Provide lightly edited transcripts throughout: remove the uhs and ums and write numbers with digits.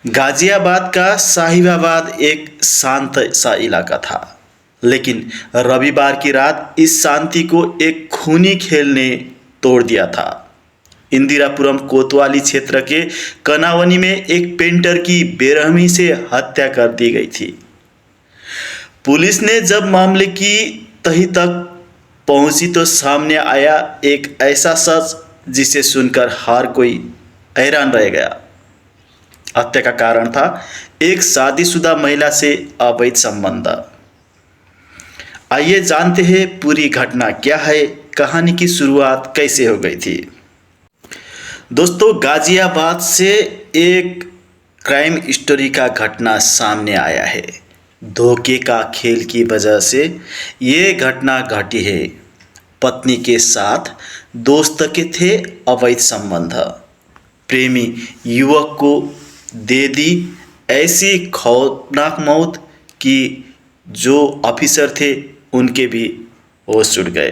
गाजियाबाद का साहिबाबाद एक शांत सा इलाका था, लेकिन रविवार की रात इस शांति को एक खूनी खेल ने तोड़ दिया था। इंदिरापुरम कोतवाली क्षेत्र के कनावनी में एक पेंटर की बेरहमी से हत्या कर दी गई थी। पुलिस ने जब मामले की तह तक पहुंची तो सामने आया एक ऐसा सच जिसे सुनकर हर कोई हैरान रह गया। हत्या का कारण था एक शादीशुदा महिला से अवैध संबंध। आइए जानते हैं पूरी घटना क्या है, कहानी की शुरुआत कैसे हो गई थी। दोस्तों, गाजियाबाद से एक क्राइम स्टोरी का घटना सामने आया है। धोखे का खेल की वजह से ये घटना घटी है। पत्नी के साथ दोस्त के थे अवैध संबंध। प्रेमी युवक को दे दी ऐसी खौफनाक मौत कि जो ऑफिसर थे उनके भी होश उड़ गए।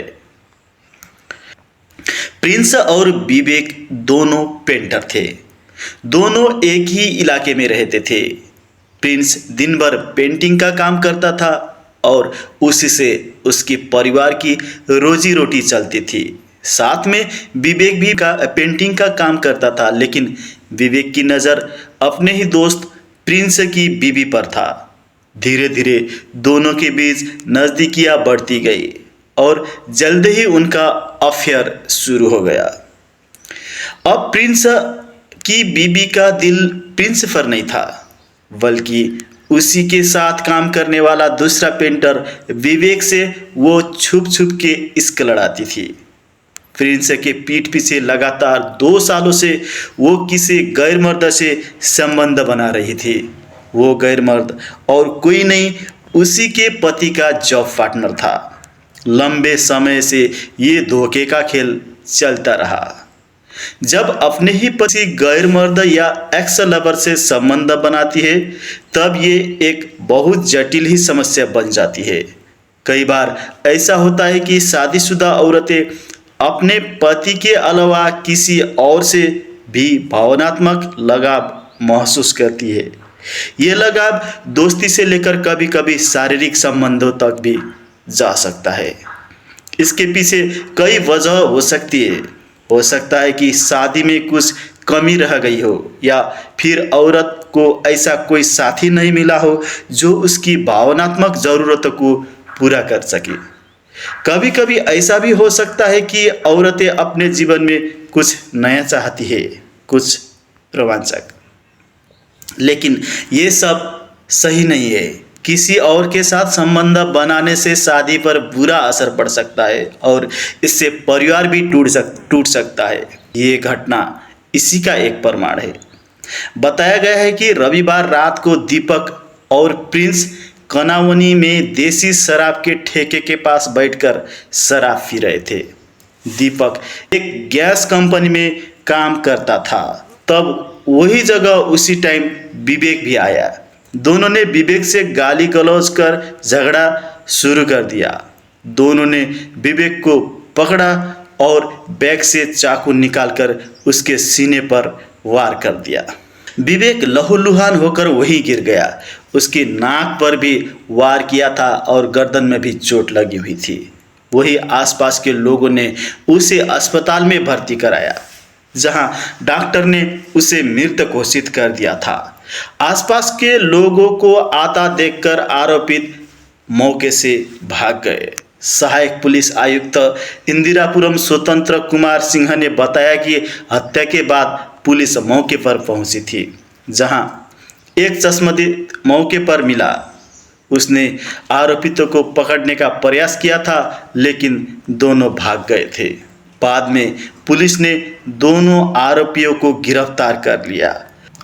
प्रिंस और विवेक दोनों पेंटर थे। दोनों एक ही इलाके में रहते थे। प्रिंस दिन भर पेंटिंग का काम करता था और उसी से उसके परिवार की रोजी रोटी चलती थी। साथ में विवेक भी पेंटिंग का काम करता था, लेकिन विवेक की नज़र अपने ही दोस्त प्रिंस की बीवी पर था। धीरे धीरे दोनों के बीच नज़दीकियाँ बढ़ती गई और जल्द ही उनका अफेयर शुरू हो गया। अब प्रिंस की बीबी का दिल प्रिंस पर नहीं था, बल्कि उसी के साथ काम करने वाला दूसरा पेंटर विवेक से वो छुप छुप के इश्क लड़ाती थी। प्रिंस के पीठ पीछे लगातार 2 सालों से वो किसी गैर मर्द से संबंध बना रही थी। वो गैर मर्द और कोई नहीं, उसी के पति का जॉब पार्टनर था। लंबे समय से ये धोखे का खेल चलता रहा। जब अपने ही पति गैर मर्द या एक्स लवर से संबंध बनाती है, तब ये एक बहुत जटिल ही समस्या बन जाती है। कई बार ऐसा होता है कि शादीशुदा औरतें अपने पति के अलावा किसी और से भी भावनात्मक लगाव महसूस करती है। ये लगाव दोस्ती से लेकर कभी कभी शारीरिक संबंधों तक भी जा सकता है। इसके पीछे कई वजह हो सकती है। हो सकता है कि शादी में कुछ कमी रह गई हो, या फिर औरत को ऐसा कोई साथी नहीं मिला हो जो उसकी भावनात्मक ज़रूरतों को पूरा कर सके। कभी कभी ऐसा भी हो सकता है कि औरतें अपने जीवन में कुछ नया चाहती है, कुछ रोमांचक। लेकिन ये सब सही नहीं है। किसी और के साथ संबंध बनाने से शादी पर बुरा असर पड़ सकता है और इससे परिवार भी टूट सकता है। ये घटना इसी का एक प्रमाण है। बताया गया है कि रविवार रात को दीपक और प्रिंस कनावनी में देसी शराब के ठेके के पास बैठकर शराब पी रहे थे। दीपक एक गैस कंपनी में काम करता था। तब वही जगह उसी टाइम विवेक भी आया। दोनों ने विवेक से गाली गलौज कर झगड़ा शुरू कर दिया। दोनों ने विवेक को पकड़ा और बैग से चाकू निकालकर उसके सीने पर वार कर दिया। विवेक लहूलुहान होकर वहीं गिर गया। उसकी नाक पर भी वार किया था और गर्दन में भी चोट लगी हुई थी। वही आसपास के लोगों ने उसे अस्पताल में भर्ती कराया, जहां डॉक्टर ने उसे मृत घोषित कर दिया था। आसपास के लोगों को आता देखकर आरोपित मौके से भाग गए। सहायक पुलिस आयुक्त इंदिरापुरम स्वतंत्र कुमार सिंह ने बताया कि हत्या के बाद पुलिस मौके पर पहुंची थी, जहां एक चश्मदीद मौके पर मिला। उसने आरोपितों को पकड़ने का प्रयास किया था, लेकिन दोनों भाग गए थे। बाद में पुलिस ने दोनों आरोपियों को गिरफ्तार कर लिया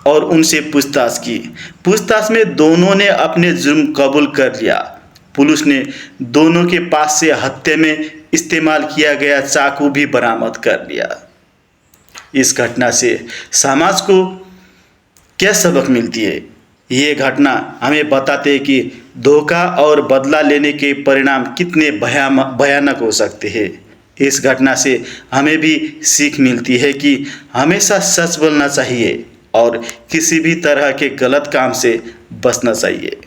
और उनसे पूछताछ की। पूछताछ में दोनों ने अपने जुर्म कबूल कर लिया। पुलिस ने दोनों के पास से हत्या में इस्तेमाल किया गया चाकू भी बरामद कर लिया। इस घटना से समाज को क्या सबक मिलती है? ये घटना हमें बताते हैं कि धोखा और बदला लेने के परिणाम कितने भयानक हो सकते हैं। इस घटना से हमें भी सीख मिलती है कि हमेशा सच बोलना चाहिए और किसी भी तरह के गलत काम से बचना चाहिए।